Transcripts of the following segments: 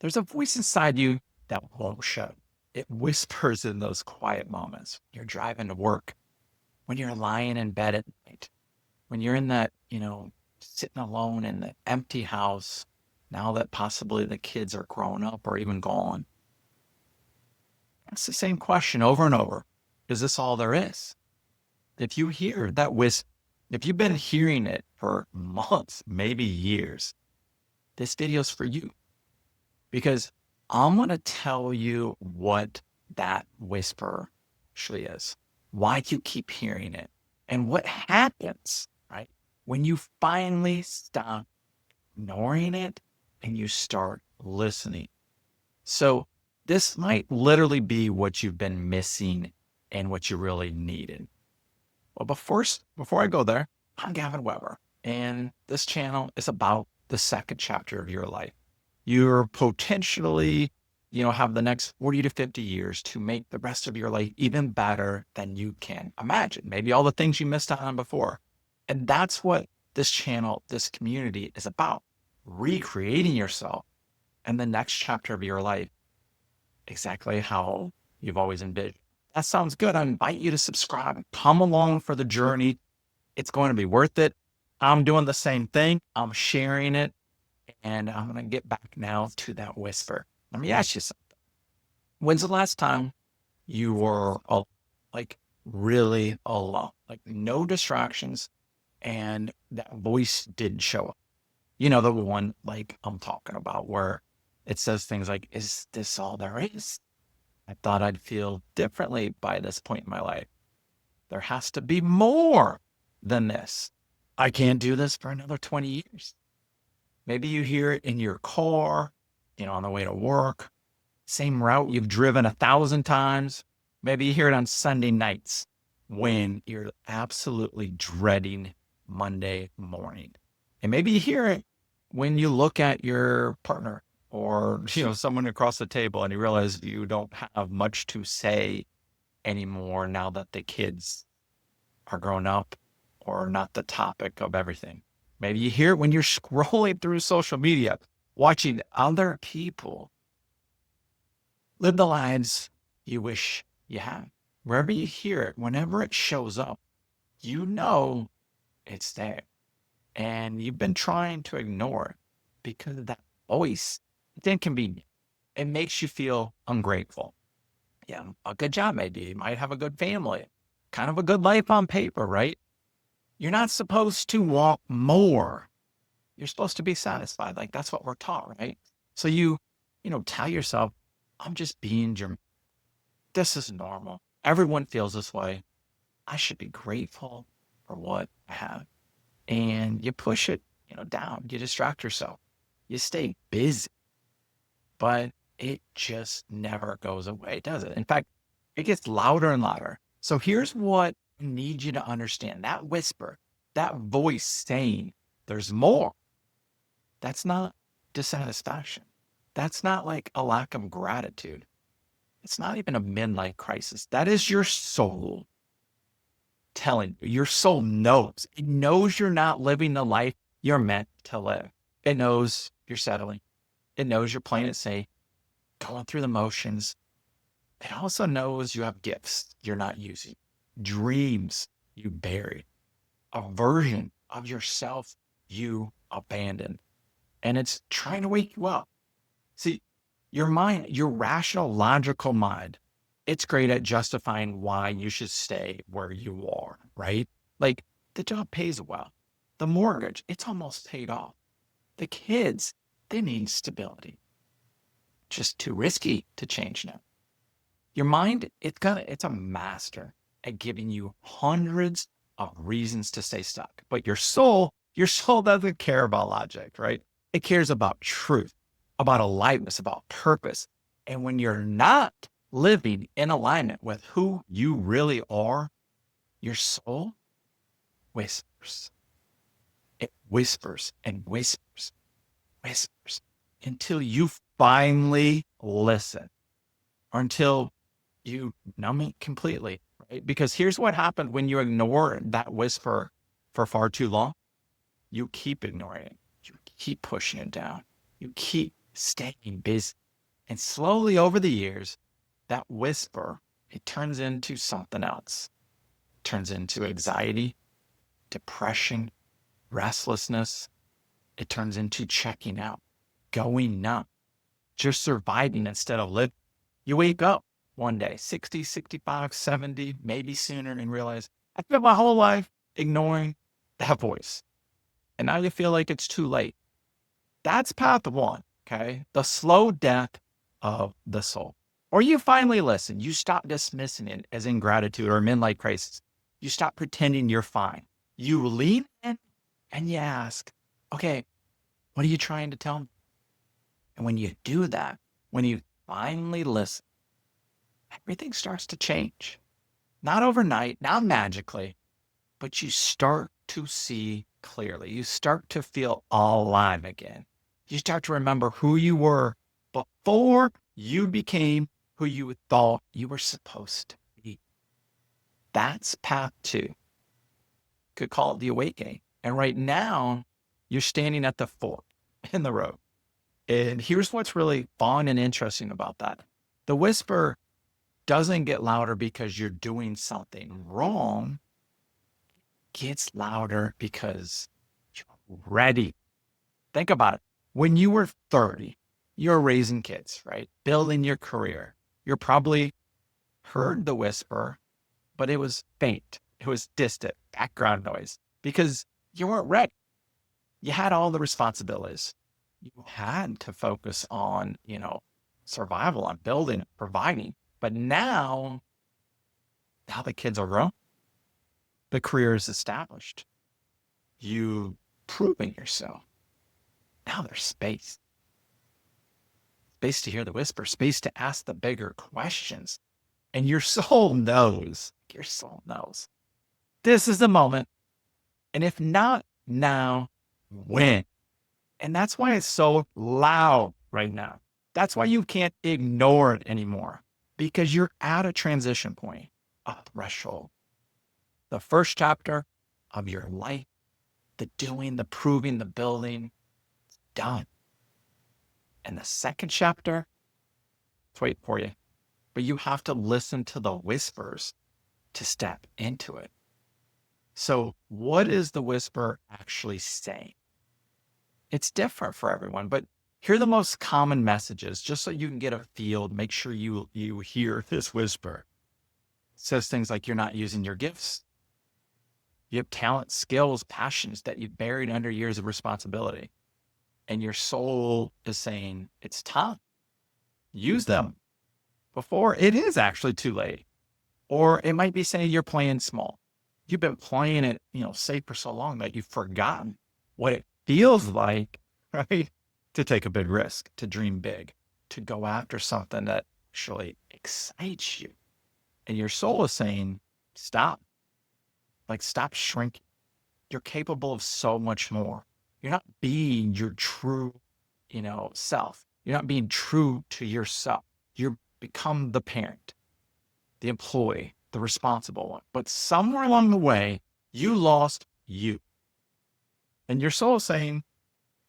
There's a voice inside you that won't shut. It whispers in those quiet moments. You're driving to work, when you're lying in bed at night, when you're in that, sitting alone in the empty house, now that possibly the kids are grown up or even gone. It's the same question over and over. Is this all there is? If you hear that whisper, if you've been hearing it for months, maybe years, this video's for you because I'm going to tell you what that whisper actually is, why you keep hearing it, and what happens, right? When you finally stop ignoring it and you start listening. So this might literally be what you've been missing and what you really needed. Well, but first, before I go there, I'm Gavin Weber, and this channel is about the second chapter of your life. You're potentially, have the next 40 to 50 years to make the rest of your life even better than you can imagine. Maybe all the things you missed out on before. And that's what this channel, this community is about, recreating yourself and the next chapter of your life exactly how you've always envisioned. That sounds good. I invite you to subscribe. Come along for the journey. It's going to be worth it. I'm doing the same thing. I'm sharing it. And I'm going to get back now to that whisper. Let me ask you something. When's the last time you were like really alone? Like no distractions and that voice didn't show up. The one like I'm talking about where it says things like, is this all there is? I thought I'd feel differently by this point in my life. There has to be more than this. I can't do this for another 20 years. Maybe you hear it in your car, on the way to work, same route you've driven 1,000 times. Maybe you hear it on Sunday nights when you're absolutely dreading Monday morning. And maybe you hear it when you look at your partner or, someone across the table and you realize you don't have much to say anymore now that the kids are grown up or not the topic of everything. Maybe you hear it when you're scrolling through social media, watching other people live the lives you wish you had. Wherever you hear it, whenever it shows up, it's there. And you've been trying to ignore it because of that voice. It's inconvenient. It makes you feel ungrateful. Yeah, a good job maybe. You might have a good family, kind of a good life on paper, right? You're not supposed to want more. You're supposed to be satisfied. Like that's what we're taught, right? So tell yourself, I'm just being German. This is normal. Everyone feels this way. I should be grateful for what I have. And you push it, down. You distract yourself. You stay busy, but it just never goes away, does it? In fact, it gets louder and louder. So here's what I need you to understand. That whisper, that voice saying there's more. That's not dissatisfaction. That's not like a lack of gratitude. It's not even a midlife crisis. That is your soul telling you. Your soul knows. It knows you're not living the life you're meant to live. It knows you're settling. It knows you're playing it safe, going through the motions. It also knows you have gifts you're not using, dreams you buried, a version of yourself you abandoned. And it's trying to wake you up. See, your mind, your rational, logical mind, it's great at justifying why you should stay where you are, right? Like the job pays well. The mortgage, it's almost paid off. The kids, they need stability. Just too risky to change now. Your mind, it's a master at giving you hundreds of reasons to stay stuck. But your soul doesn't care about logic, right? It cares about truth, about aliveness, about purpose. And when you're not living in alignment with who you really are, your soul whispers. It whispers and whispers, whispers until you finally listen or until you numb it completely, right? Because here's what happened when you ignore that whisper for far too long. You keep ignoring it. You keep pushing it down. You keep staying busy. And slowly over the years, that whisper, it turns into something else. It turns into anxiety, depression, restlessness. It turns into checking out, going numb, just surviving instead of living. You wake up one day, 60, 65, 70, maybe sooner, and realize I spent my whole life ignoring that voice. And now you feel like it's too late. That's path one, okay? The slow death of the soul. Or you finally listen. You stop dismissing it as ingratitude or midlife crisis. You stop pretending you're fine. You lean in and you ask, okay, what are you trying to tell me? And when you do that, when you finally listen, everything starts to change. Not overnight, not magically, but you start to see clearly. You start to feel alive again. You start to remember who you were before you became who you thought you were supposed to be. That's path two. Could call it the awakening. And right now, you're standing at the fork in the road. And here's what's really fun and interesting about that. The whisper doesn't get louder because you're doing something wrong. It gets louder because you're ready. Think about it. When you were 30, you're raising kids, right? Building your career. You're probably heard the whisper, but it was faint. It was distant, background noise, because you weren't ready. You had all the responsibilities. You had to focus on, survival, on building, providing. But now the kids are grown. The career is established. You proving yourself. Now there's space. Space to hear the whisper, space to ask the bigger questions. And your soul knows. Your soul knows. This is the moment. And if not now, when? And that's why it's so loud right now. That's why you can't ignore it anymore, because you're at a transition point, a threshold. The first chapter of your life, the doing, the proving, the building, done. And the second chapter, it's waiting for you. But you have to listen to the whispers to step into it. So what is the whisper actually saying? It's different for everyone, but here are the most common messages, just so you can get a feel. Make sure you hear this whisper. It says things like you're not using your gifts. You have talent, skills, passions that you've buried under years of responsibility. And your soul is saying, it's time. Use them before it is actually too late. Or it might be saying you're playing small. You've been playing it, safe for so long that you've forgotten what it feels like, right? To take a big risk, to dream big, to go after something that actually excites you. And your soul is saying, stop. Stop shrinking. You're capable of so much more. You're not being your true, self. You're not being true to yourself. You become the parent, the employee, the responsible one. But somewhere along the way, you lost you. And your soul is saying,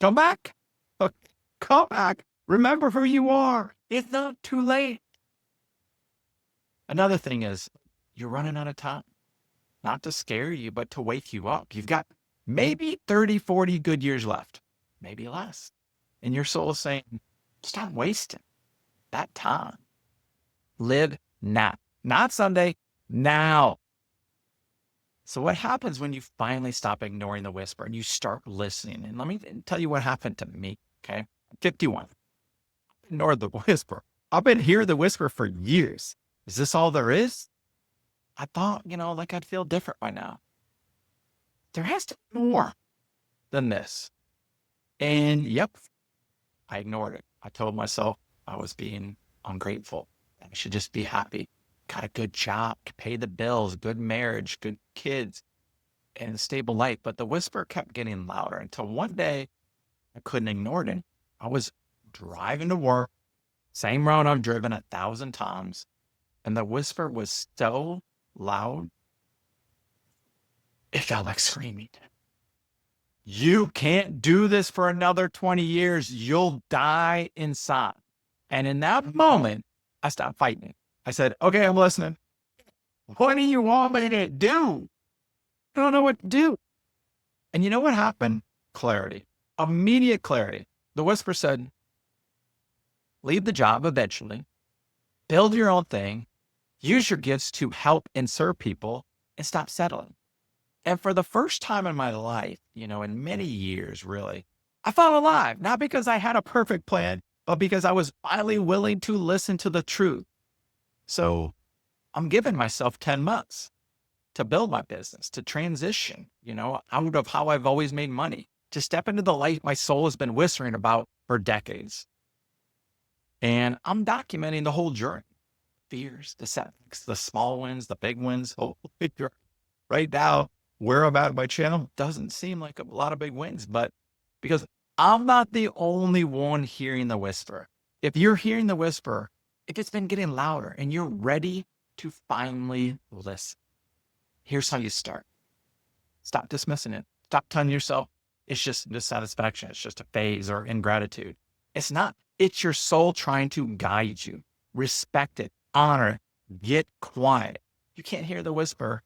come back. Look, come back. Remember who you are. It's not too late. Another thing is you're running out of time. Not to scare you, but to wake you up. You've got maybe 30, 40 good years left, maybe less. And your soul is saying, stop wasting that time. Live now, not someday, now. So what happens when you finally stop ignoring the whisper and you start listening? And let me tell you what happened to me, okay? 51. Ignored the whisper. I've been hearing the whisper for years. Is this all there is? I thought, I'd feel different by now. There has to be more than this. And yep, I ignored it. I told myself I was being ungrateful. I should just be happy. Got a good job, pay the bills, good marriage, good kids, and a stable life. But the whisper kept getting louder until one day I couldn't ignore it. I was driving to work, same road I've driven 1,000 times. And the whisper was so loud, it felt like screaming. You can't do this for another 20 years. You'll die inside. And in that moment, I stopped fighting it. I said, okay, I'm listening. What do you want me to do? I don't know what to do. And you know what happened? Clarity, immediate clarity. The whisper said, leave the job eventually, build your own thing, use your gifts to help and serve people, and stop settling. And for the first time in my life, in many years, really, I felt alive, not because I had a perfect plan, but because I was finally willing to listen to the truth. So I'm giving myself 10 months to build my business, to transition, out of how I've always made money, to step into the light my soul has been whispering about for decades. And I'm documenting the whole journey, fears, the setbacks, the small wins, the big wins. Right now, where I'm at my channel doesn't seem like a lot of big wins, but because I'm not the only one hearing the whisper. If you're hearing the whisper, if it's been getting louder and you're ready to finally listen, here's how you start. Stop dismissing it. Stop telling yourself it's just dissatisfaction. It's just a phase or ingratitude. It's not. It's your soul trying to guide you. Respect it. Honor it. Get quiet. You can't hear the whisper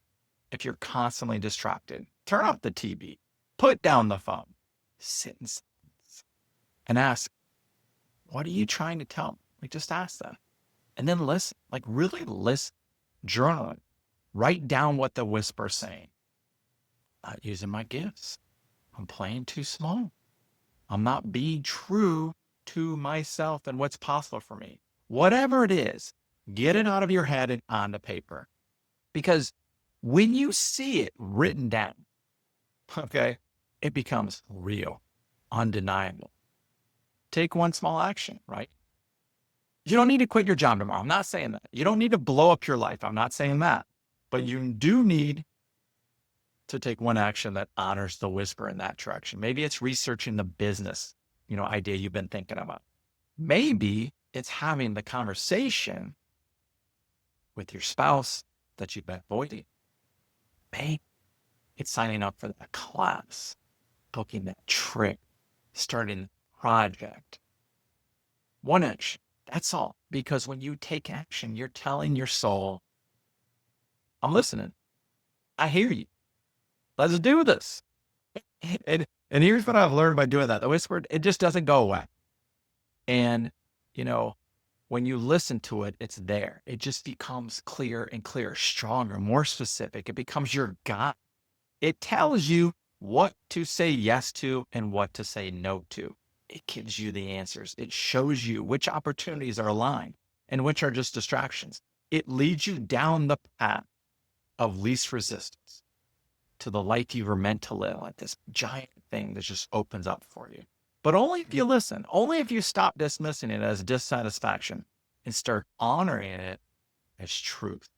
if you're constantly distracted. Turn off the TV. Put down the phone. Sit in silence and ask, what are you trying to tell me? Just ask them. And then listen. Really listen. Journal it. Write down what the whisper's saying. Not using my gifts. I'm playing too small. I'm not being true to myself and what's possible for me. Whatever it is, get it out of your head and onto paper. Because when you see it written down, okay, it becomes real, undeniable. Take one small action, right? You don't need to quit your job tomorrow. I'm not saying that. You don't need to blow up your life. I'm not saying that. But you do need to take one action that honors the whisper in that direction. Maybe it's researching the business, idea you've been thinking about. Maybe it's having the conversation with your spouse that you've been avoiding. Maybe it's signing up for that class, booking that trip, starting the project. One action, that's all. Because when you take action, you're telling your soul, I'm listening. I hear you. Let's do this. And here's what I've learned by doing that. The whisper, it just doesn't go away. And, when you listen to it, it's there. It just becomes clearer and clearer, stronger, more specific. It becomes your guide. It tells you what to say yes to and what to say no to. It gives you the answers. It shows you which opportunities are aligned and which are just distractions. It leads you down the path of least resistance to the life you were meant to live, like this giant thing that just opens up for you. But only if you listen, only if you stop dismissing it as dissatisfaction and start honoring it as truth.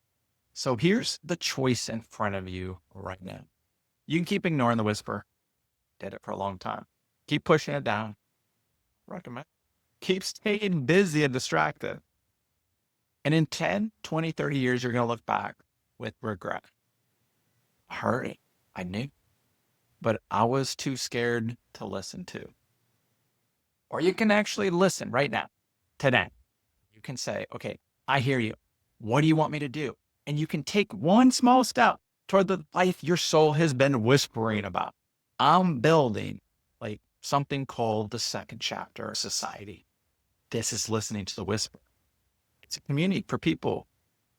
So here's the choice in front of you right now. You can keep ignoring the whisper. Did it for a long time. Keep pushing it down. Recommend. Keep staying busy and distracted. And in 10, 20, 30 years, you're going to look back with regret. Hurry. I knew, but I was too scared to listen to. Or you can actually listen right now, today. You can say, okay, I hear you. What do you want me to do? And you can take one small step toward the life your soul has been whispering about. I'm building something called the second chapter of society. This is listening to the whisper. It's a community for people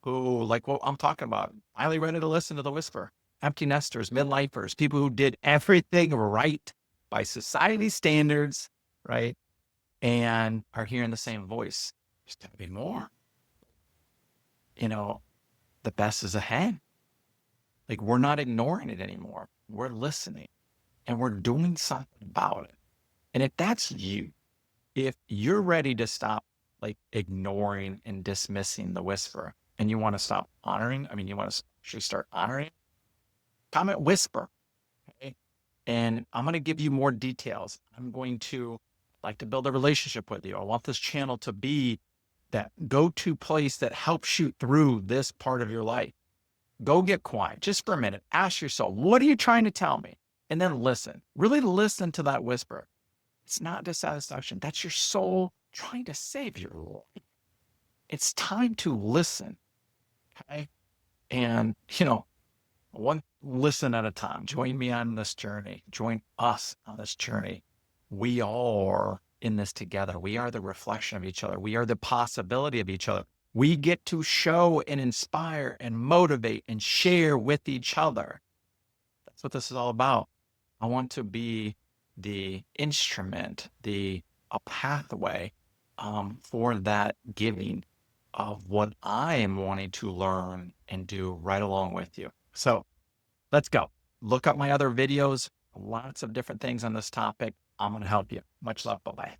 who, like what I'm talking about, finally ready to listen to the whisper. Empty nesters, midlifers, people who did everything right by society standards, right? And are hearing the same voice. There's got to be more. The best is ahead. We're not ignoring it anymore. We're listening and we're doing something about it. And if that's you, if you're ready to stop ignoring and dismissing the whisper and you want to stop honoring, you want to actually start honoring, comment whisper. Okay? And I'm going to give you more details. I'm going to like to build a relationship with you. I want this channel to be that go-to place that helps you through this part of your life. Go get quiet just for a minute. Ask yourself, what are you trying to tell me? And then listen, really listen to that whisper. It's not dissatisfaction. That's your soul trying to save your life. It's time to listen. Okay. And, one listen at a time. Join me on this journey. Join us on this journey. We all are in this together. We are the reflection of each other. We are the possibility of each other. We get to show and inspire and motivate and share with each other. That's what this is all about. I want to be the instrument, a pathway for that giving of what I am wanting to learn and do right along with you. So let's go. Look up my other videos, lots of different things on this topic. I'm going to help you. Much love. Bye bye.